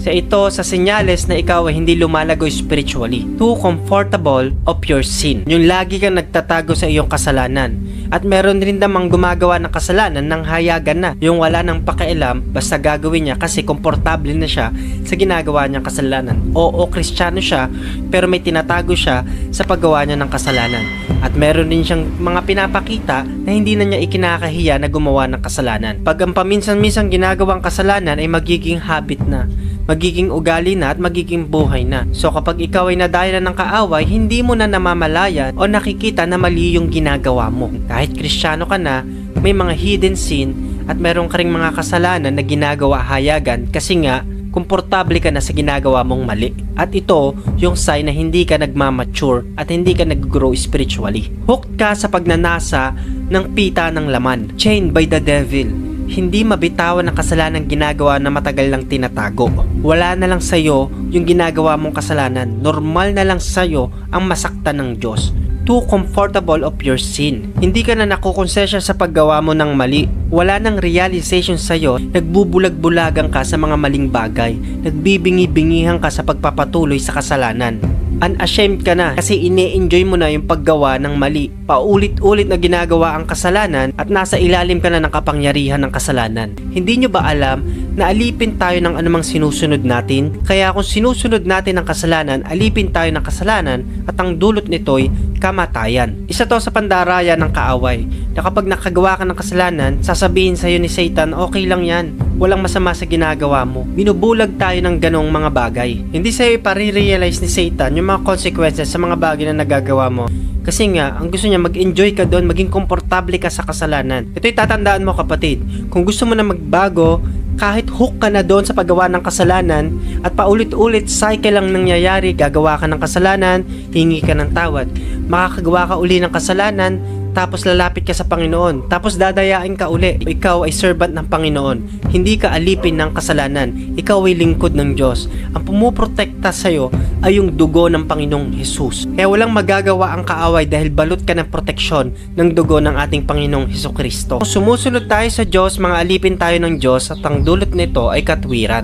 Sa ito sa senyales na ikaw ay hindi lumalago spiritually. Too comfortable of your sin. Yung lagi kang nagtatago sa iyong kasalanan. At meron din namang gumagawa ng kasalanan ng hayagan na. Yung wala nang pakialam basta gagawin niya kasi komportable na siya sa ginagawa niyang kasalanan. Oo, Kristiyano siya pero may tinatago siya sa paggawa niya ng kasalanan. At meron din siyang mga pinapakita na hindi na niya ikinakahiya na gumawa ng kasalanan. Pag ang paminsan-minsan ginagawang kasalanan ay magiging habit na, magiging ugali na at magiging buhay na. So kapag ikaw ay nadahilan ng kaaway, hindi mo na namamalayan o nakikita na mali yung ginagawa mo. Kahit Kristiyano ka na, may mga hidden sin at meron ka ring mga kasalanan na ginagawa hayagan kasi nga komportable ka na sa ginagawa mong mali. At ito yung sign na hindi ka nagmamature at hindi ka nag-grow spiritually. Hooked ka sa pagnanasa ng pita ng laman, chained by the devil. Hindi mabitawan ang kasalanang ginagawa na matagal lang tinatago. Wala na lang sa'yo yung ginagawa mong kasalanan. Normal na lang sa'yo ang masaktan ng Diyos. Too comfortable of your sin. Hindi ka na nakukonsensya sa paggawa mo ng mali. Wala nang realization sa'yo. Nagbubulag-bulagan ka sa mga maling bagay. Nagbibingi-bingihan ka sa pagpapatuloy sa kasalanan. Unashamed ka na kasi ine-enjoy mo na yung paggawa ng mali. Paulit-ulit na ginagawa ang kasalanan at nasa ilalim ka na ng kapangyarihan ng kasalanan. Hindi nyo ba alam na alipin tayo ng anumang sinusunod natin? Kaya kung sinusunod natin ang kasalanan, alipin tayo ng kasalanan at ang dulot nito'y kamatayan. Isa to sa pandaraya ng kaaway na kapag nakagawa ka ng kasalanan, sasabihin sa'yo ni Satan, okay lang yan. Walang masama sa ginagawa mo. Binubulag tayo ng ganong mga bagay. Hindi sa'yo ipare-realize ni Satan yung mga consequences sa mga bagay na nagagawa mo. Kasi nga, ang gusto niya mag-enjoy ka doon, maging komportable ka sa kasalanan. Ito'y tatandaan mo kapatid. Kung gusto mo na magbago, kahit hook ka na doon sa paggawa ng kasalanan at paulit-ulit cycle lang nangyayari, gagawa ka ng kasalanan, hingi ka ng tawad. Makakagawa ka uli ng kasalanan, tapos lalapit ka sa Panginoon, tapos dadayain ka uli. Ikaw ay servant ng Panginoon. Hindi ka alipin ng kasalanan. Ikaw ay lingkod ng Diyos. Ang pumuprotekta sa'yo ay yung dugo ng Panginoong Jesus. Kaya walang magagawa ang kaaway dahil balot ka ng proteksyon ng dugo ng ating Panginoong Hesukristo. Kung sumusunod tayo sa Diyos, mga alipin tayo ng Diyos at ang dulot nito ay katwiran.